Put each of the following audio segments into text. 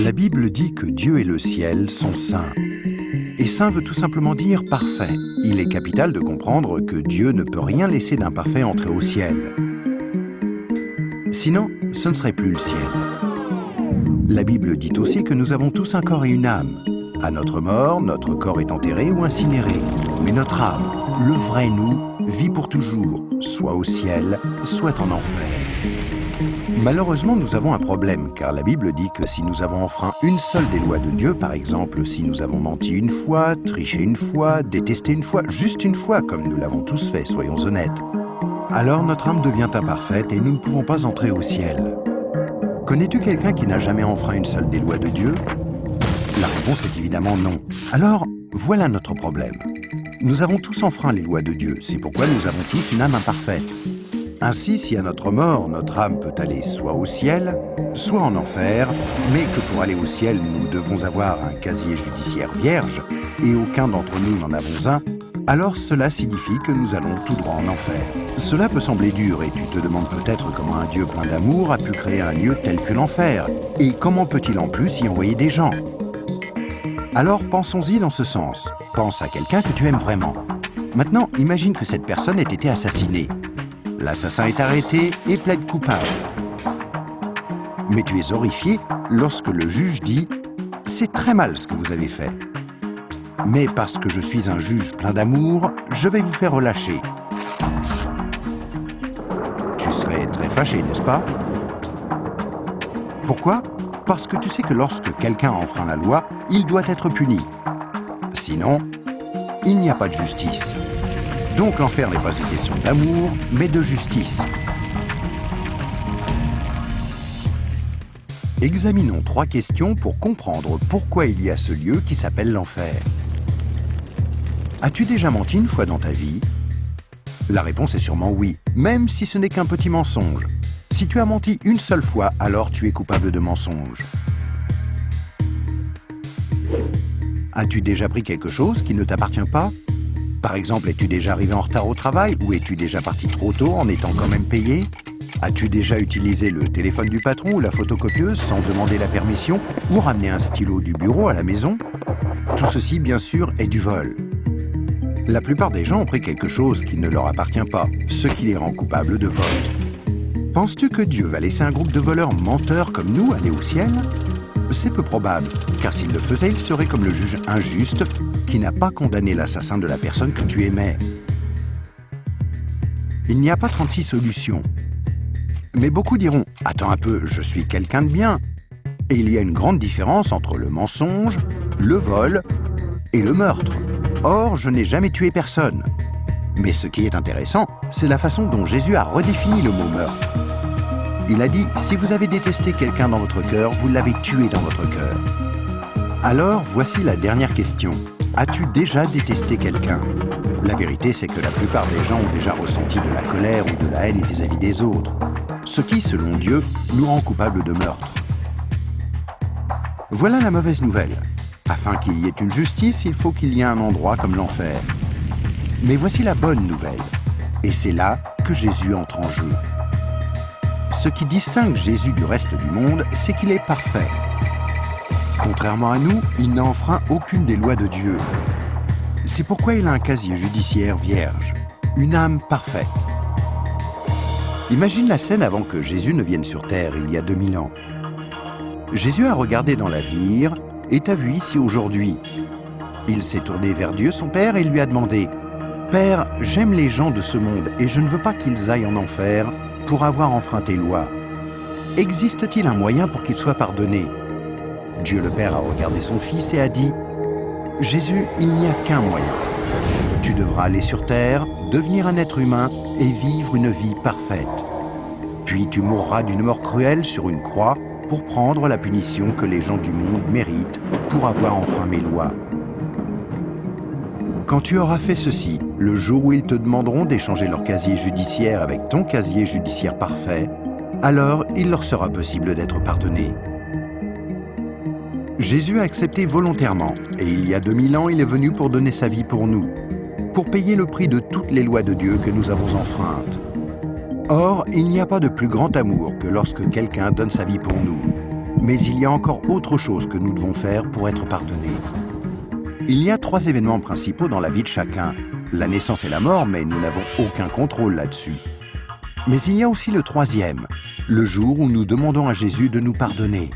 La Bible dit que Dieu et le ciel sont saints. Et saint veut tout simplement dire parfait. Il est capital de comprendre que Dieu ne peut rien laisser d'imparfait entrer au ciel. Sinon, ce ne serait plus le ciel. La Bible dit aussi que nous avons tous un corps et une âme. À notre mort, notre corps est enterré ou incinéré. Mais notre âme, le vrai nous, vit pour toujours, soit au ciel, soit en enfer. Malheureusement, nous avons un problème, car la Bible dit que si nous avons enfreint une seule des lois de Dieu, par exemple, si nous avons menti une fois, triché une fois, détesté une fois, juste une fois, comme nous l'avons tous fait, soyons honnêtes, alors notre âme devient imparfaite et nous ne pouvons pas entrer au ciel. Connais-tu quelqu'un qui n'a jamais enfreint une seule des lois de Dieu? La réponse est évidemment non. Alors, voilà notre problème. Nous avons tous enfreint les lois de Dieu, c'est pourquoi nous avons tous une âme imparfaite. Ainsi, si à notre mort, notre âme peut aller soit au ciel, soit en enfer, mais que pour aller au ciel, nous devons avoir un casier judiciaire vierge, et aucun d'entre nous n'en avons un, alors cela signifie que nous allons tout droit en enfer. Cela peut sembler dur, et tu te demandes peut-être comment un Dieu plein d'amour a pu créer un lieu tel que l'enfer, et comment peut-il en plus y envoyer des gens? Alors pensons-y dans ce sens. Pense à quelqu'un que tu aimes vraiment. Maintenant, imagine que cette personne ait été assassinée. L'assassin est arrêté et plaide coupable. Mais tu es horrifié lorsque le juge dit « C'est très mal ce que vous avez fait. Mais parce que je suis un juge plein d'amour, je vais vous faire relâcher. » Tu serais très fâché, n'est-ce pas? Pourquoi? Parce que tu sais que lorsque quelqu'un enfreint la loi, il doit être puni. Sinon, il n'y a pas de justice. Donc l'enfer n'est pas une question d'amour, mais de justice. Examinons 3 questions pour comprendre pourquoi il y a ce lieu qui s'appelle l'enfer. As-tu déjà menti une fois dans ta vie? La réponse est sûrement oui, même si ce n'est qu'un petit mensonge. Si tu as menti une seule fois, alors tu es coupable de mensonge. As-tu déjà pris quelque chose qui ne t'appartient pas? Par exemple, es-tu déjà arrivé en retard au travail ou es-tu déjà parti trop tôt en étant quand même payé? As-tu déjà utilisé le téléphone du patron ou la photocopieuse sans demander la permission ou ramené un stylo du bureau à la maison? Tout ceci, bien sûr, est du vol. La plupart des gens ont pris quelque chose qui ne leur appartient pas, ce qui les rend coupables de vol. Penses-tu que Dieu va laisser un groupe de voleurs menteurs comme nous aller au ciel? C'est peu probable, car s'il le faisait, il serait comme le juge injuste qui n'a pas condamné l'assassin de la personne que tu aimais. Il n'y a pas 36 solutions. Mais beaucoup diront « Attends un peu, je suis quelqu'un de bien ». Et il y a une grande différence entre le mensonge, le vol et le meurtre. Or, je n'ai jamais tué personne. Mais ce qui est intéressant, c'est la façon dont Jésus a redéfini le mot meurtre. Il a dit « Si vous avez détesté quelqu'un dans votre cœur, vous l'avez tué dans votre cœur ». Alors, voici la dernière question. As-tu déjà détesté quelqu'un? La vérité, c'est que la plupart des gens ont déjà ressenti de la colère ou de la haine vis-à-vis des autres. Ce qui, selon Dieu, nous rend coupables de meurtre. Voilà la mauvaise nouvelle. Afin qu'il y ait une justice, il faut qu'il y ait un endroit comme l'enfer. Mais voici la bonne nouvelle. Et c'est là que Jésus entre en jeu. Ce qui distingue Jésus du reste du monde, c'est qu'il est parfait. Contrairement à nous, il n'a enfreint aucune des lois de Dieu. C'est pourquoi il a un casier judiciaire vierge, une âme parfaite. Imagine la scène avant que Jésus ne vienne sur terre, il y a 2000 ans. Jésus a regardé dans l'avenir et t'a vu ici aujourd'hui. Il s'est tourné vers Dieu, son Père, et lui a demandé « Père, j'aime les gens de ce monde et je ne veux pas qu'ils aillent en enfer pour avoir enfreint tes lois. Existe-t-il un moyen pour qu'ils soient pardonnés ?» Dieu le Père a regardé son Fils et a dit « Jésus, il n'y a qu'un moyen. Tu devras aller sur terre, devenir un être humain et vivre une vie parfaite. Puis tu mourras d'une mort cruelle sur une croix pour prendre la punition que les gens du monde méritent pour avoir enfreint mes lois. Quand tu auras fait ceci, le jour où ils te demanderont d'échanger leur casier judiciaire avec ton casier judiciaire parfait, alors il leur sera possible d'être pardonnés. » Jésus a accepté volontairement, et il y a 2000 ans, il est venu pour donner sa vie pour nous, pour payer le prix de toutes les lois de Dieu que nous avons enfreintes. Or, il n'y a pas de plus grand amour que lorsque quelqu'un donne sa vie pour nous. Mais il y a encore autre chose que nous devons faire pour être pardonnés. Il y a 3 événements principaux dans la vie de chacun. La naissance et la mort, mais nous n'avons aucun contrôle là-dessus. Mais il y a aussi le 3e, le jour où nous demandons à Jésus de nous pardonner,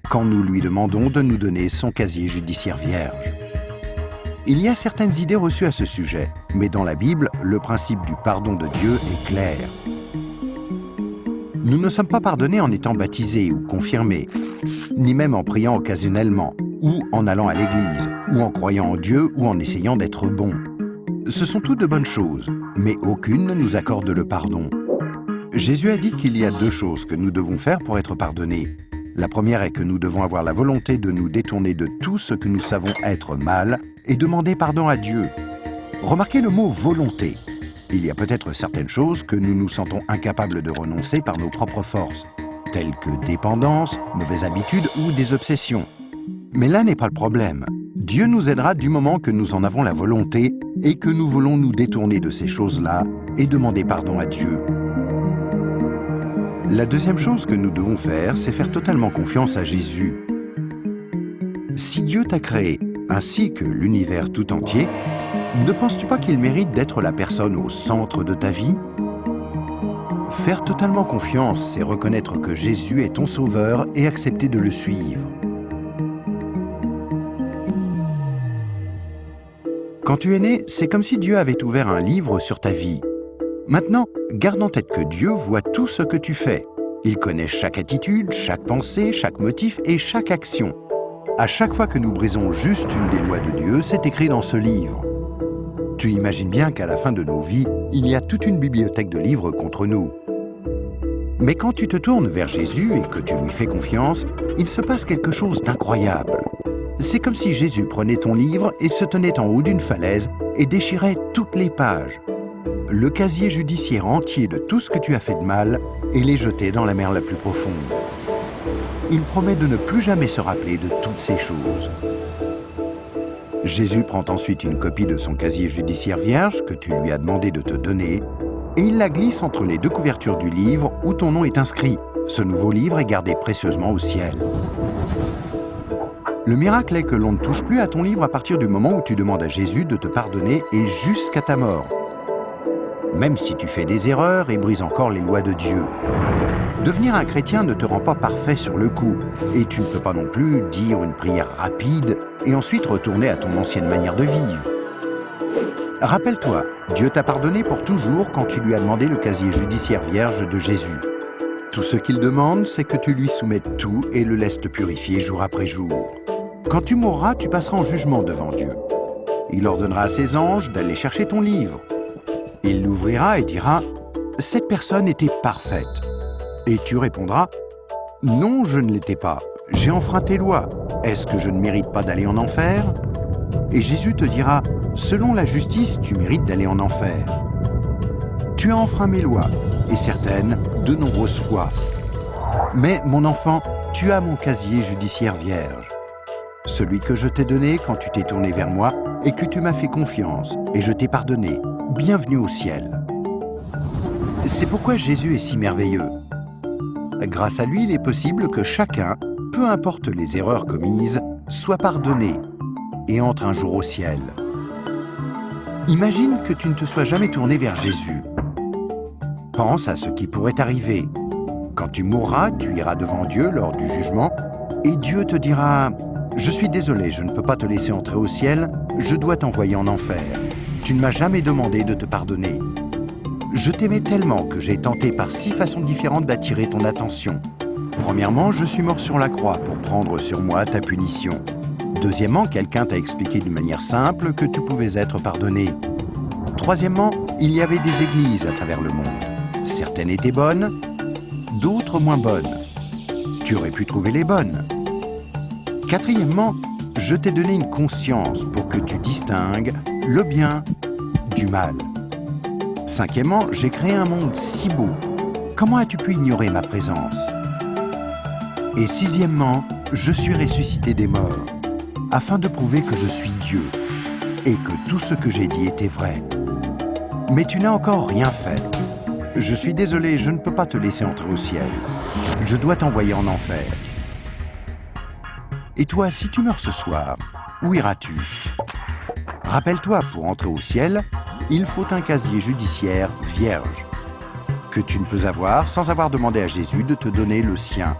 quand nous lui demandons de nous donner son casier judiciaire vierge. Il y a certaines idées reçues à ce sujet, mais dans la Bible, le principe du pardon de Dieu est clair. Nous ne sommes pas pardonnés en étant baptisés ou confirmés, ni même en priant occasionnellement, ou en allant à l'église, ou en croyant en Dieu, ou en essayant d'être bons. Ce sont toutes de bonnes choses, mais aucune ne nous accorde le pardon. Jésus a dit qu'il y a 2 choses que nous devons faire pour être pardonnés. La première est que nous devons avoir la volonté de nous détourner de tout ce que nous savons être mal et demander pardon à Dieu. Remarquez le mot « volonté ». Il y a peut-être certaines choses que nous nous sentons incapables de renoncer par nos propres forces, telles que dépendance, mauvaises habitudes ou des obsessions. Mais là n'est pas le problème. Dieu nous aidera du moment que nous en avons la volonté et que nous voulons nous détourner de ces choses-là et demander pardon à Dieu. La deuxième chose que nous devons faire, c'est faire totalement confiance à Jésus. Si Dieu t'a créé, ainsi que l'univers tout entier, ne penses-tu pas qu'il mérite d'être la personne au centre de ta vie? Faire totalement confiance, c'est reconnaître que Jésus est ton sauveur et accepter de le suivre. Quand tu es né, c'est comme si Dieu avait ouvert un livre sur ta vie. Maintenant, garde en tête que Dieu voit tout ce que tu fais. Il connaît chaque attitude, chaque pensée, chaque motif et chaque action. À chaque fois que nous brisons juste une des lois de Dieu, c'est écrit dans ce livre. Tu imagines bien qu'à la fin de nos vies, il y a toute une bibliothèque de livres contre nous. Mais quand tu te tournes vers Jésus et que tu lui fais confiance, il se passe quelque chose d'incroyable. C'est comme si Jésus prenait ton livre et se tenait en haut d'une falaise et déchirait toutes les pages. Le casier judiciaire entier de tout ce que tu as fait de mal et les jeter dans la mer la plus profonde. Il promet de ne plus jamais se rappeler de toutes ces choses. Jésus prend ensuite une copie de son casier judiciaire vierge que tu lui as demandé de te donner et il la glisse entre les 2 couvertures du livre où ton nom est inscrit. Ce nouveau livre est gardé précieusement au ciel. Le miracle est que l'on ne touche plus à ton livre à partir du moment où tu demandes à Jésus de te pardonner et jusqu'à ta mort. Même si tu fais des erreurs et brises encore les lois de Dieu. Devenir un chrétien ne te rend pas parfait sur le coup, et tu ne peux pas non plus dire une prière rapide et ensuite retourner à ton ancienne manière de vivre. Rappelle-toi, Dieu t'a pardonné pour toujours quand tu lui as demandé le casier judiciaire vierge de Jésus. Tout ce qu'il demande, c'est que tu lui soumettes tout et le laisses te purifier jour après jour. Quand tu mourras, tu passeras en jugement devant Dieu. Il ordonnera à ses anges d'aller chercher ton livre. Il l'ouvrira et dira « Cette personne était parfaite ». Et tu répondras « Non, je ne l'étais pas. J'ai enfreint tes lois. Est-ce que je ne mérite pas d'aller en enfer ?» Et Jésus te dira « Selon la justice, tu mérites d'aller en enfer. Tu as enfreint mes lois, et certaines, de nombreuses fois. Mais, mon enfant, tu as mon casier judiciaire vierge. Celui que je t'ai donné quand tu t'es tourné vers moi et que tu m'as fait confiance, et je t'ai pardonné. Bienvenue au ciel. » C'est pourquoi Jésus est si merveilleux. Grâce à lui, il est possible que chacun, peu importe les erreurs commises, soit pardonné et entre un jour au ciel. Imagine que tu ne te sois jamais tourné vers Jésus. Pense à ce qui pourrait arriver. Quand tu mourras, tu iras devant Dieu lors du jugement et Dieu te dira « Je suis désolé, je ne peux pas te laisser entrer au ciel, je dois t'envoyer en enfer. Tu ne m'as jamais demandé de te pardonner. Je t'aimais tellement que j'ai tenté par 6 façons différentes d'attirer ton attention. Premièrement, je suis mort sur la croix pour prendre sur moi ta punition. Deuxièmement, quelqu'un t'a expliqué d'une manière simple que tu pouvais être pardonné. Troisièmement, il y avait des églises à travers le monde. Certaines étaient bonnes, d'autres moins bonnes. Tu aurais pu trouver les bonnes. Quatrièmement, je t'ai donné une conscience pour que tu distingues le bien du mal. Cinquièmement, j'ai créé un monde si beau. Comment as-tu pu ignorer ma présence? Et sixièmement, je suis ressuscité des morts, afin de prouver que je suis Dieu, et que tout ce que j'ai dit était vrai. Mais tu n'as encore rien fait. Je suis désolé, je ne peux pas te laisser entrer au ciel. Je dois t'envoyer en enfer. Et toi, si tu meurs ce soir, où iras-tu? Rappelle-toi, pour entrer au ciel, il faut un casier judiciaire vierge, que tu ne peux avoir sans avoir demandé à Jésus de te donner le sien.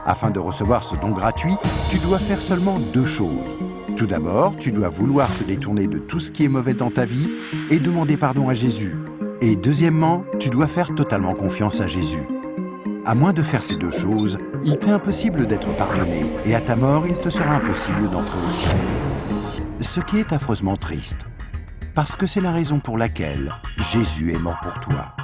Afin de recevoir ce don gratuit, tu dois faire seulement 2 choses. Tout d'abord, tu dois vouloir te détourner de tout ce qui est mauvais dans ta vie et demander pardon à Jésus. Et deuxièmement, tu dois faire totalement confiance à Jésus. À moins de faire ces 2 choses, il t'est impossible d'être pardonné et à ta mort, il te sera impossible d'entrer au ciel. Ce qui est affreusement triste, parce que c'est la raison pour laquelle Jésus est mort pour toi.